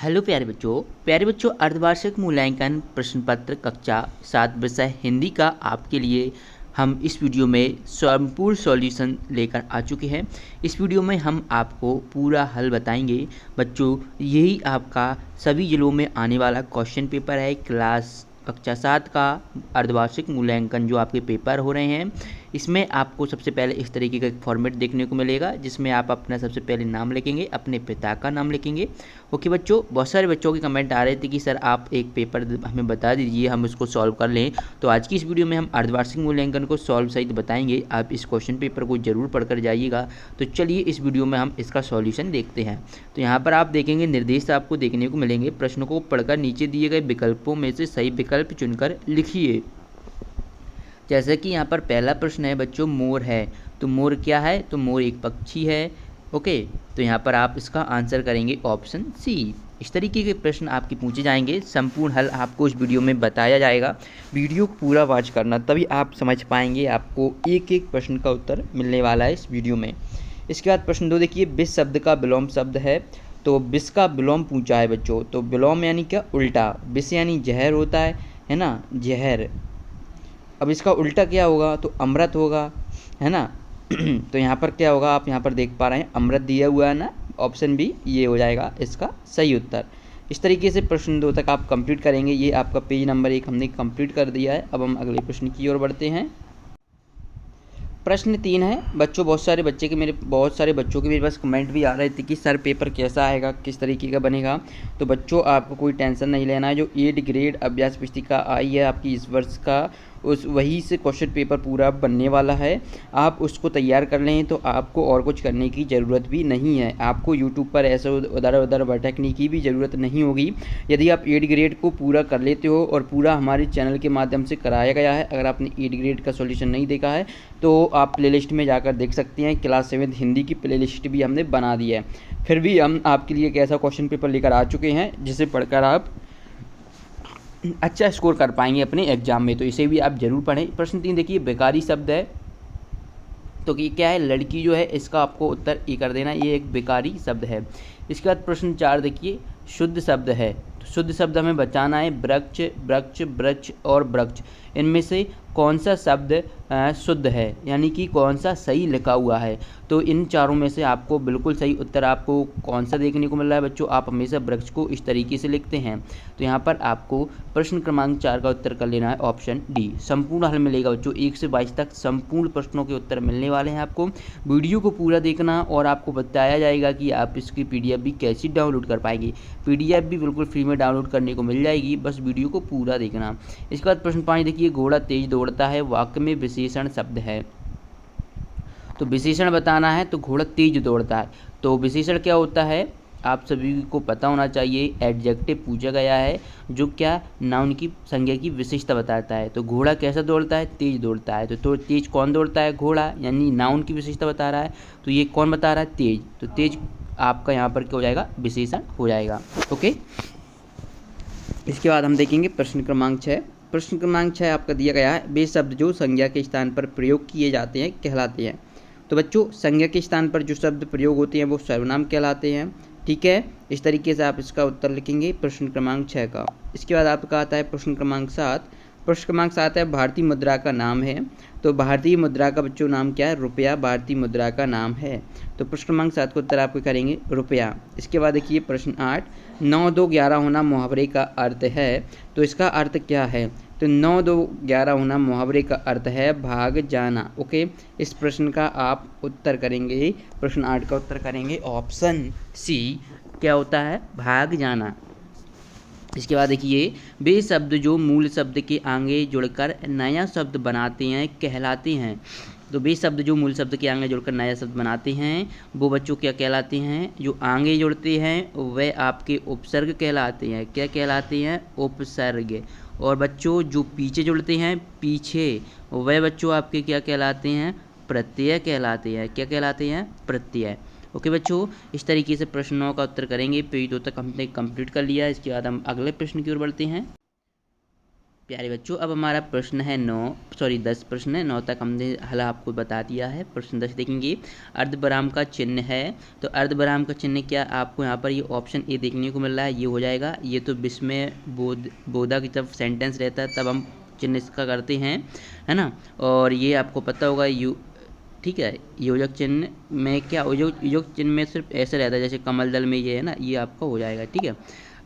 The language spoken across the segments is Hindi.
हेलो प्यारे बच्चों अर्धवार्षिक मूल्यांकन प्रश्न पत्र कक्षा 7 विषय हिंदी का आपके लिए हम इस वीडियो में संपूर्ण सॉल्यूशन लेकर आ चुके हैं। इस वीडियो में हम आपको पूरा हल बताएंगे। बच्चों, यही आपका सभी जिलों में आने वाला क्वेश्चन पेपर है। क्लास कक्षा 7 का अर्धवार्षिक मूल्यांकन जो आपके पेपर हो रहे हैं, इसमें आपको सबसे पहले इस तरीके का एक फॉर्मेट देखने को मिलेगा, जिसमें आप अपना सबसे पहले नाम लिखेंगे, अपने पिता का नाम लिखेंगे। ओके बच्चों, बहुत सारे बच्चों के कमेंट आ रहे थे कि सर आप एक पेपर हमें बता दीजिए, हम इसको सॉल्व कर लें। तो आज की इस वीडियो में हम अर्धवार्षिक मूल्यांकन को सॉल्व सहित बताएंगे। आप इस क्वेश्चन पेपर को जरूर पढ़कर जाइएगा। तो चलिए इस वीडियो में हम इसका सॉल्यूशन देखते हैं। तो यहाँ पर आप देखेंगे निर्देश आपको देखने को मिलेंगे। प्रश्नों को पढ़कर नीचे दिए गए विकल्पों में से सही विकल्प चुनकर लिखिए। जैसे कि यहाँ पर पहला प्रश्न है बच्चों, मोर है। तो मोर क्या है? तो मोर एक पक्षी है। ओके, तो यहाँ पर आप इसका आंसर करेंगे ऑप्शन सी। इस तरीके के प्रश्न आपके पूछे जाएंगे। संपूर्ण हल आपको इस वीडियो में बताया जाएगा। वीडियो पूरा वॉच करना, तभी आप समझ पाएंगे। आपको एक एक प्रश्न का उत्तर मिलने वाला है इस वीडियो में। इसके बाद प्रश्न 2 देखिए, विष शब्द का विलोम शब्द है। तो विष का विलोम पूछा है बच्चों। तो विलोम यानी क्या? उल्टा। विष यानी जहर होता है ना, जहर। अब इसका उल्टा क्या होगा? तो अमृत होगा, है ना। तो यहाँ पर क्या होगा? आप यहाँ पर देख पा रहे हैं अमृत दिया हुआ है ना, ऑप्शन बी ये हो जाएगा इसका सही उत्तर। इस तरीके से प्रश्न 2 तक आप कंप्लीट करेंगे। ये आपका पेज नंबर 1 हमने कंप्लीट कर दिया है। अब हम अगले प्रश्न की ओर बढ़ते हैं। प्रश्न 3 है बच्चों, बहुत सारे बच्चों के मेरे पास कमेंट भी आ रहे थे कि सर पेपर कैसा आएगा, किस तरीके का बनेगा। तो बच्चों आपको कोई टेंशन नहीं लेना है। जो 8 ग्रेड अभ्यास पुस्तिका आई है आपकी इस वर्ष का, उस वही से क्वेश्चन पेपर पूरा बनने वाला है। आप उसको तैयार कर लें तो आपको और कुछ करने की ज़रूरत भी नहीं है। आपको यूट्यूब पर ऐसे उधर उधर भटकने की भी ज़रूरत नहीं होगी। यदि आप 8 ग्रेड को पूरा कर लेते हो, और पूरा हमारे चैनल के माध्यम से कराया गया है। अगर आपने 8 ग्रेड का सॉल्यूशन नहीं देखा है तो आप प्लेलिस्ट में जाकर देख सकते हैं। क्लास 7 हिंदी की प्लेलिस्ट भी हमने बना दी है। फिर भी हम आपके लिए एक ऐसा क्वेश्चन पेपर लेकर आ चुके हैं जिसे पढ़कर आप अच्छा स्कोर कर पाएंगे अपने एग्जाम में। तो इसे भी आप जरूर पढ़ें। प्रश्न 3 देखिए, बेकारी शब्द है। तो ये क्या है? लड़की जो है, इसका आपको उत्तर ई कर देना। ये एक बेकारी शब्द है। इसके बाद प्रश्न 4 देखिए, शुद्ध शब्द है। तो शुद्ध शब्द हमें बचाना है। वृक्ष, वृक्ष, वृक्ष और वृक्ष, इनमें से कौन सा शब्द शुद्ध है, यानी कि कौन सा सही लिखा हुआ है। तो इन चारों में से आपको बिल्कुल सही उत्तर आपको कौन सा देखने को मिल रहा है बच्चों? आप हमेशा वृक्ष को इस तरीके से लिखते हैं। तो यहाँ पर आपको प्रश्न क्रमांक 4 का उत्तर कर लेना है ऑप्शन डी। संपूर्ण हल मिलेगा बच्चों, 1 से 22 तक संपूर्ण प्रश्नों के उत्तर मिलने वाले हैं आपको। वीडियो को पूरा देखना, और आपको बताया जाएगा कि आप इसकी PDF भी कैसे डाउनलोड कर पाएंगे। PDF भी बिल्कुल फ्री में डाउनलोड करने को मिल जाएगी, बस वीडियो को पूरा देखना। इसके बाद प्रश्न 5 देखिए, घोड़ा तेज दौड़ता है। वाक्य में विशेषण शब्द है। तो विशेषण बताना है। तो घोड़ा तेज दौड़ता है, तो विशेषण क्या होता है आप सभी को पता होना चाहिए। एडजेक्टिव पूछा गया है जो क्या नाउन की संज्ञा की विशेषता बताता है। तो घोड़ा कैसा दौड़ता है? तेज दौड़ता है। तो तेज कौन दौड़ता है? घोड़ा, यानी नाउन की विशेषता बता रहा है। तो ये कौन बता रहा है? तेज। तो तेज आपका यहाँ पर क्या हो जाएगा? विशेषण हो जाएगा। ओके, इसके बाद हम देखेंगे प्रश्न क्रमांक 6। प्रश्न क्रमांक 6 आपका दिया गया है, वे शब्द जो संज्ञा के स्थान पर प्रयोग किए जाते हैं कहलाते हैं। तो बच्चों, संज्ञा के स्थान पर जो शब्द प्रयोग होते हैं वो सर्वनाम कहलाते हैं। ठीक है, इस तरीके से आप इसका उत्तर लिखेंगे प्रश्न क्रमांक 6 का। इसके बाद आपका आता है प्रश्न क्रमांक 7। प्रश्न क्रमांक 7 है, भारतीय मुद्रा का नाम है। तो भारतीय मुद्रा का बच्चों नाम क्या है? रुपया भारतीय मुद्रा का नाम है। तो प्रश्न क्रमांक 7 का उत्तर आपको करेंगे रुपया। इसके बाद देखिए प्रश्न 8, 9 2 11 होना मुहावरे का अर्थ है। तो इसका अर्थ क्या है? तो 9 2 11 होना मुहावरे का अर्थ है भाग जाना। ओके, इस प्रश्न का आप उत्तर करेंगे, प्रश्न 8 का उत्तर करेंगे ऑप्शन सी। क्या होता है? भाग जाना। इसके बाद देखिए, वे शब्द जो मूल शब्द के आगे जुड़कर नया शब्द बनाते हैं कहलाते हैं। तो वे शब्द जो मूल शब्द के आगे जुड़कर नया शब्द बनाते हैं वो बच्चों क्या कहलाते हैं? जो आगे जुड़ते हैं वह आपके उपसर्ग कहलाते हैं। क्या कहलाते हैं? उपसर्ग। और बच्चों जो पीछे जुड़ते हैं, पीछे, वह बच्चों आपके क्या कहलाते हैं? प्रत्यय कहलाते हैं। क्या कहलाते हैं? प्रत्यय। ओके बच्चों, इस तरीके से प्रश्नों का उत्तर करेंगे। पेज 2 तक हमने कंप्लीट कर लिया। इसके बाद हम अगले प्रश्न की ओर बढ़ते हैं। प्यारे बच्चों, अब हमारा प्रश्न है 10 प्रश्न है, 9 तक हमने हल आपको बता दिया है। प्रश्न 10 देखेंगे, अर्धविराम का चिन्ह है। तो अर्धविराम का चिन्ह क्या, आपको यहाँ पर ये ऑप्शन ए देखने को मिल रहा है, ये हो जाएगा। ये तो विस्मय बोधा की तरफ सेंटेंस रहता है तब हम चिन्ह इसका करते हैं, है ना। और ये आपको पता होगा ठीक है, योजक चिन्ह में क्या, योजक चिन्ह में सिर्फ ऐसे रहता है जैसे कमल दल में ये है ना, ये आपका हो जाएगा। ठीक है,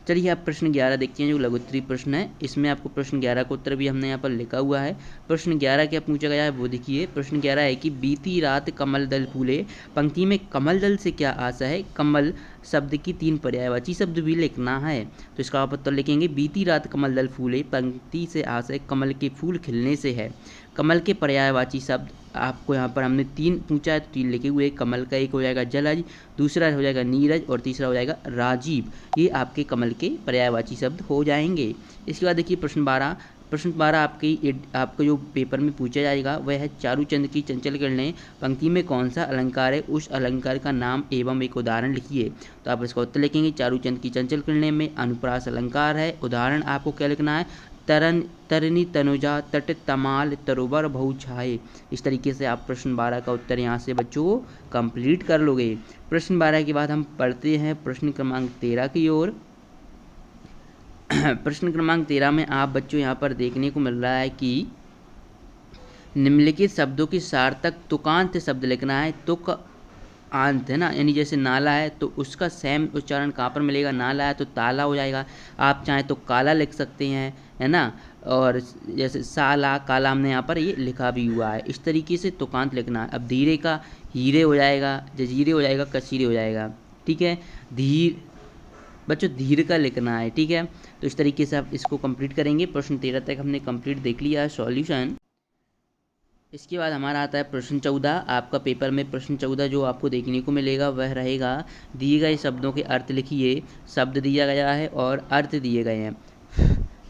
चलिए आप प्रश्न 11 देखते हैं, जो लघुत्तरीय प्रश्न है। इसमें आपको प्रश्न 11 का उत्तर भी हमने यहाँ पर लिखा हुआ है। प्रश्न 11 क्या पूछा गया है वो देखिए। प्रश्न 11 है कि बीती रात कमल दल फूले। पंक्ति में कमल दल से क्या आशा है। कमल शब्द की 3 पर्यायवाची शब्द भी लिखना है, तो इसका आप उत्तर लिखेंगे बीती रात कमल दल फूले। पंक्ति से आशय कमल के फूल खिलने से है। कमल के पर्यायवाची शब्द आपको यहाँ पर हमने 3 पूछा है, तो 3 लिखे हुए। कमल का एक हो जाएगा जलज, दूसरा हो जाएगा नीरज और तीसरा हो जाएगा राजीव। ये आपके कमल के पर्यायवाची शब्द हो जाएंगे। इसके बाद देखिए प्रश्न 12। प्रश्न 12 आपको जो पेपर में पूछा जाएगा वह है चारूचंद की चंचल किरणें। पंक्ति में कौन सा अलंकार है, उस अलंकार का नाम एवं एक उदाहरण लिखिए। तो आप इसका उत्तर लिखेंगे चारूचंद की चंचल किरणें में अनुप्रास अलंकार है। उदाहरण आपको क्या लिखना है, तरनी तनुजा तट तमाल तरोवर बहु छाए। इस तरीके से आप प्रश्न 12 का उत्तर यहाँ से बच्चों कंप्लीट कर लोगे। प्रश्न 12 के बाद हम पढ़ते हैं प्रश्न क्रमांक 13 की ओर। प्रश्न क्रमांक 13 में आप बच्चों यहाँ पर देखने को मिल रहा है कि निम्नलिखित शब्दों की सार्थक तुकांत शब्द लिखना है। तुक आंत है ना, यानी जैसे नाला है तो उसका सेम उच्चारण कहाँ पर मिलेगा, नाला है तो ताला हो जाएगा। आप चाहें तो काला लिख सकते हैं, है ना। और जैसे साला काला हमने यहाँ पर ये लिखा भी हुआ है। इस तरीके से तुकांत लिखना है। अब धीरे का हीरे हो जाएगा, जजीरे हो जाएगा, कसीरे हो जाएगा। ठीक है, बच्चों धीर का लिखना है। ठीक है, तो इस तरीके से आप इसको कंप्लीट करेंगे। प्रश्न 13 तक हमने कंप्लीट देख लिया है सॉल्यूशन। इसके बाद हमारा आता है प्रश्न 14। आपका पेपर में प्रश्न 14 जो आपको देखने को मिलेगा वह रहेगा, दिए गए शब्दों के अर्थ लिखिए। शब्द दिया गया है और अर्थ दिए गए हैं।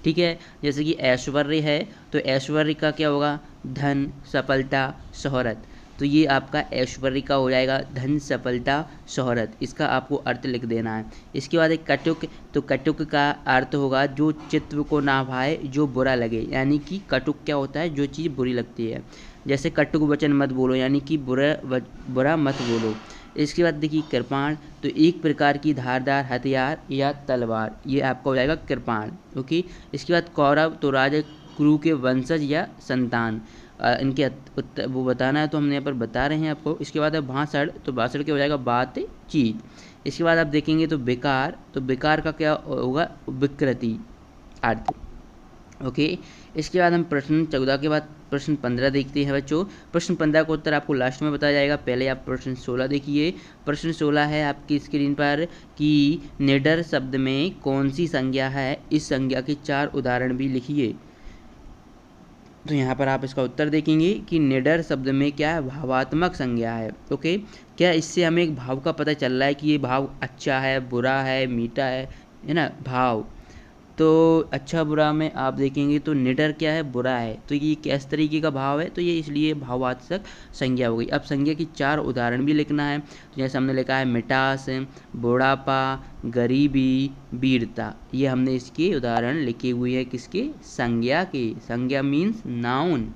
ठीक है, जैसे कि ऐश्वर्य है तो ऐश्वर्य का क्या होगा, धन सफलता शोहरत। तो ये आपका ऐश्वर्य का हो जाएगा धन सफलता शोहरत। इसका आपको अर्थ लिख देना है। इसके बाद एक कटुक, तो कटुक का अर्थ होगा जो चित्त को ना भाए, जो बुरा लगे। यानी कि कटुक क्या होता है, जो चीज़ बुरी लगती है। जैसे कटुक वचन मत बोलो, यानी कि बुरा मत बोलो। इसके बाद देखिए कृपाण, तो एक प्रकार की धारदार हथियार या तलवार, ये आपका हो जाएगा कृपाण। ओके, इसके बाद कौरव, तो राजा कुरु के वंशज या संतान, इनके वो बताना है तो हमने यहाँ पर बता रहे हैं आपको। इसके बाद है भाषण, तो भाषण क्या हो जाएगा बातचीत। इसके बाद आप देखेंगे तो बेकार, तो बेकार का क्या होगा, विकृति अर्थ। ओके, इसके बाद हम प्रश्न 14 के बाद प्रश्न 15 देखते हैं बच्चों। प्रश्न 15 का उत्तर आपको लास्ट में बताया जाएगा। पहले आप प्रश्न 16 देखिए। प्रश्न 16 है आपकी स्क्रीन पर कि निडर शब्द में कौन सी संज्ञा है, इस संज्ञा के 4 उदाहरण भी लिखिए। तो यहाँ पर आप इसका उत्तर देखेंगे कि निडर शब्द में क्या है, भावात्मक संज्ञा है। ओके, क्या इससे हमें एक भाव का पता चल रहा है कि ये भाव अच्छा है, बुरा है, मीठा है ना, भाव। तो अच्छा बुरा में आप देखेंगे तो निडर क्या है, बुरा है। तो ये किस तरीके का भाव है, तो ये इसलिए भाववाचक संज्ञा हो गई। अब संज्ञा की 4 उदाहरण भी लिखना है। तो जैसे हमने लिखा है मिठास, बुढ़ापा, गरीबी, वीरता। ये हमने इसके उदाहरण लिखे हुए हैं, किसके, संज्ञा के। संज्ञा मीन्स नाउन।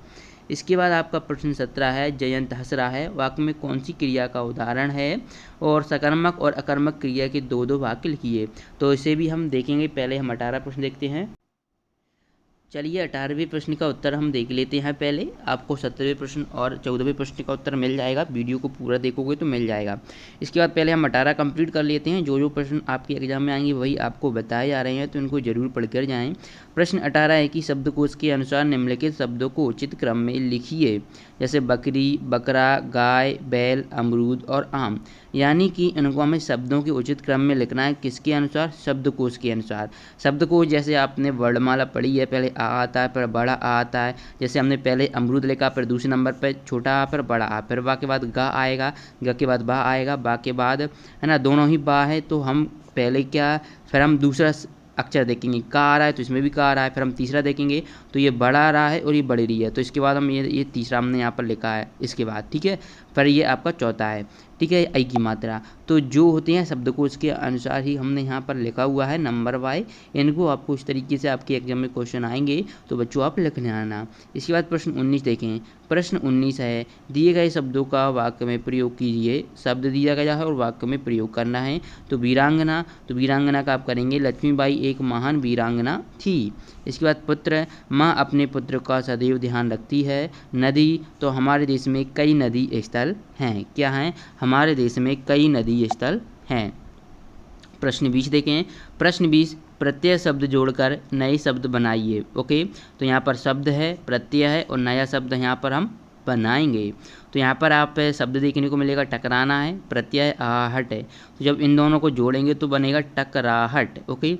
इसके बाद आपका प्रश्न 17 है, जयंत हंस रहा है, वाक्य में कौन सी क्रिया का उदाहरण है और सकर्मक और अकर्मक क्रिया के 2 वाक्य लिखिए। तो इसे भी हम देखेंगे। पहले हम 18 प्रश्न देखते हैं। चलिए 18वें प्रश्न का उत्तर हम देख लेते हैं। पहले आपको 17वें प्रश्न और 14वें प्रश्न का उत्तर मिल जाएगा, वीडियो को पूरा देखोगे तो मिल जाएगा। इसके बाद पहले हम 18 कंप्लीट कर लेते हैं। जो प्रश्न आपके एग्जाम में आएंगे वही आपको बताए जा रहे हैं, तो इनको जरूर पढ़ कर जाएँ। प्रश्न 18 है कि शब्दकोश के अनुसार निम्नलिखित शब्दों को उचित क्रम में लिखिए। जैसे बकरी, बकरा, गाय, बैल, अमरूद और आम। यानी कि इनको हमें शब्दों के उचित क्रम में लिखना है, किसके अनुसार, शब्दकोश के अनुसार। शब्दकोश जैसे आपने वर्णमाला पढ़ी है, पहले आ आता है, फिर बड़ा आ आता है। जैसे हमने पहले अमरूद लिखा, फिर दूसरे नंबर पर छोटा आ, फिर बड़ा आ, फिर बा के बाद गा आएगा, गा के बाद बा आएगा, बा के बाद है ना दोनों ही बा है। तो हम पहले क्या, फिर हम दूसरा अक्षर देखेंगे, का आ रहा है तो इसमें भी का आ रहा है। फिर हम तीसरा देखेंगे तो ये बड़ा आ रहा है और ये बढ़ रही है, तो इसके बाद हम ये तीसरा हमने यहाँ पर लिखा है इसके बाद। ठीक है, पर ये आपका चौथा है, ठीक है। आई की मात्रा तो जो होते हैं शब्दकोश के अनुसार ही हमने यहाँ पर लिखा हुआ है नंबर वाई। इनको आपको इस तरीके से आपके एग्जाम में क्वेश्चन आएंगे, तो बच्चों आप लिखने आना। इसके बाद प्रश्न 19 देखें। प्रश्न 19 है, दिए गए शब्दों का वाक्य में प्रयोग कीजिए। शब्द दिया गया है और वाक्य में प्रयोग करना है। तो वीरांगना का आप करेंगे, लक्ष्मीबाई एक महान वीरांगना थी। इसके बाद पुत्र, माँ अपने पुत्र का सदैव ध्यान रखती है। नदी, तो हमारे देश में कई नदी स्थल हैं। क्या हैं? हमारे देश में कई नदी स्थल हैं। प्रश्न 20 देखें। प्रश्न 20, प्रत्यय शब्द जोड़कर नए शब्द बनाइए। ओके, तो यहाँ पर शब्द है, प्रत्यय है और नया शब्द यहाँ पर हम बनाएंगे। तो यहाँ पर आप शब्द देखने को मिलेगा टकराना है, प्रत्यय आहट है। तो जब इन दोनों को जोड़ेंगे तो बनेगा टकराहट। ओके,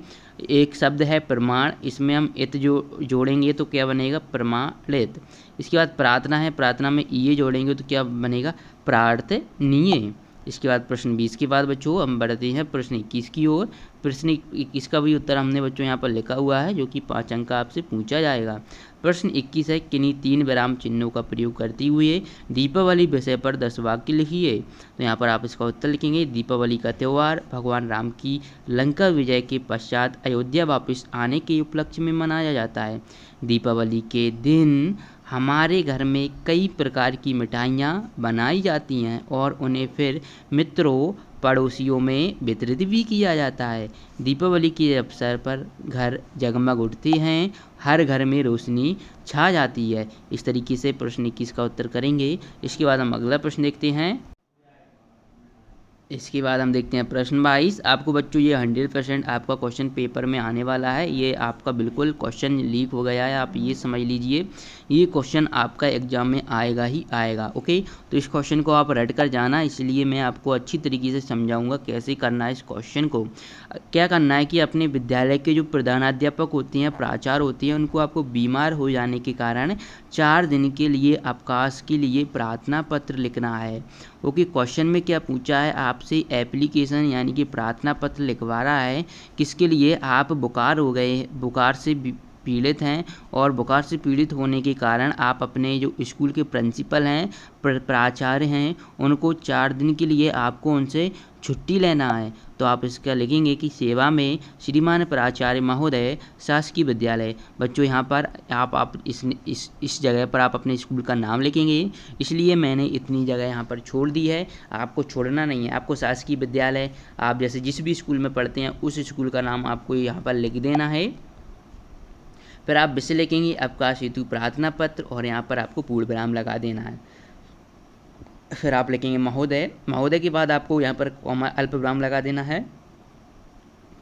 एक शब्द है प्रमाण, इसमें हम इत जो जोड़ेंगे तो क्या बनेगा? प्रमाणित। इसके बाद प्रार्थना है, प्रार्थना में ये जोड़ेंगे तो क्या बनेगा? प्रार्थनीय। इसके बाद प्रश्न 20 के बाद बच्चों हम बढ़ते हैं प्रश्न 21 की ओर। प्रश्न 21 का भी उत्तर हमने बच्चों यहाँ पर लिखा हुआ है, जो कि 5 अंक का आपसे पूछा जाएगा। प्रश्न 21 है, किन्हीं 3 विराम चिन्हों का प्रयोग करते हुए दीपावली विषय पर 10 वाक्य लिखिए। तो यहाँ पर आप इसका उत्तर लिखेंगे, दीपावली का त्यौहार भगवान राम की लंका विजय के पश्चात अयोध्या वापस आने के उपलक्ष्य में मनाया जाता है। दीपावली के दिन हमारे घर में कई प्रकार की मिठाइयाँ बनाई जाती हैं और उन्हें फिर मित्रों पड़ोसियों में वितरित भी किया जाता है। दीपावली के अवसर पर घर जगमग उठते हैं, हर घर में रोशनी छा जाती है। इस तरीके से प्रश्न 21 का उत्तर करेंगे। इसके बाद हम अगला प्रश्न देखते हैं। इसके बाद हम देखते हैं प्रश्न 22। आपको बच्चों ये 100% आपका क्वेश्चन पेपर में आने वाला है। ये आपका बिल्कुल क्वेश्चन लीक हो गया है, आप ये समझ लीजिए। ये क्वेश्चन आपका एग्जाम में आएगा ही आएगा। ओके, तो इस क्वेश्चन को आप रट कर जाना, इसलिए मैं आपको अच्छी तरीके से समझाऊंगा कैसे करना है इस क्वेश्चन को। क्या करना है कि अपने विद्यालय के जो प्रधानाध्यापक होते हैं, प्राचार्य होते हैं, उनको आपको बीमार हो जाने के कारण 4 दिन के लिए अवकाश के लिए प्रार्थना पत्र लिखना है। ओके, क्वेश्चन में क्या पूछा है आपसे? एप्लीकेशन यानी कि प्रार्थना पत्र लिखवा रहा है। किसके लिए? आप बुखार हो गए, बुखार से पीड़ित हैं और बुखार से पीड़ित होने के कारण आप अपने जो स्कूल के प्रिंसिपल हैं, प्राचार्य हैं, उनको 4 दिन के लिए आपको उनसे छुट्टी लेना है। तो आप इसका लिखेंगे कि सेवा में श्रीमान प्राचार्य महोदय शासकीय विद्यालय। बच्चों यहाँ पर आप इस जगह पर आप अपने स्कूल का नाम लिखेंगे, इसलिए मैंने इतनी जगह यहाँ पर छोड़ दी है। आपको छोड़ना नहीं है, आपको शासकीय विद्यालय आप जैसे जिस भी स्कूल में पढ़ते हैं उस स्कूल का नाम आपको यहाँ पर लिख देना है। फिर आप विषय लिखेंगे अवकाश हेतु प्रार्थना पत्र और यहाँ पर आपको पूर्ण विराम लगा देना है। फिर आप लिखेंगे महोदय, महोदय के बाद आपको यहाँ पर अल्प विराम लगा देना है।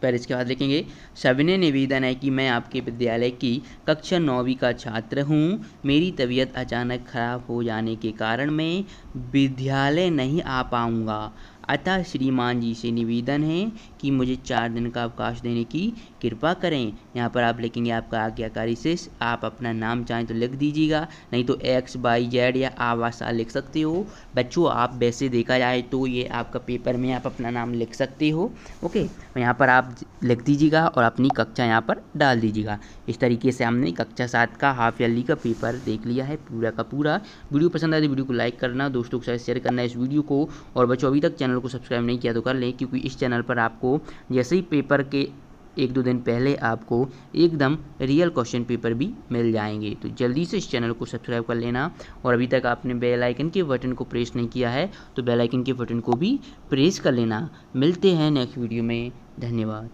फिर इसके बाद लिखेंगे सविनय निवेदन है कि मैं आपके विद्यालय की कक्षा 9वीं का छात्र हूँ। मेरी तबीयत अचानक खराब हो जाने के कारण मैं विद्यालय नहीं आ पाऊँगा, अतः श्रीमान जी से निवेदन है कि मुझे 4 दिन का अवकाश देने की कृपा करें। यहाँ पर आप लिखेंगे आपका आज्ञाकारी शिष्य। आप अपना नाम चाहें तो लिख दीजिएगा, नहीं तो XYZ या आवासा लिख सकते हो। बच्चों आप वैसे देखा जाए तो ये आपका पेपर में आप अपना नाम लिख सकते हो। ओके, यहाँ पर आप लिख दीजिएगा और अपनी कक्षा यहाँ पर डाल दीजिएगा। इस तरीके से हमने कक्षा 7 का हाफ ईयरली का पेपर देख लिया है पूरा का पूरा। वीडियो पसंद आए तो वीडियो को लाइक करना, दोस्तों के साथ शेयर करना इस वीडियो को। और बच्चों अभी तक चैनल को सब्सक्राइब नहीं किया तो कर लें, क्योंकि इस चैनल पर आपको जैसे ही पेपर के 1-2 दिन पहले आपको एकदम रियल क्वेश्चन पेपर भी मिल जाएंगे। तो जल्दी से इस चैनल को सब्सक्राइब कर लेना। और अभी तक आपने बेल आइकन के बटन को प्रेस नहीं किया है तो बेल आइकन के बटन को भी प्रेस कर लेना। मिलते हैं नेक्स्ट वीडियो में, धन्यवाद।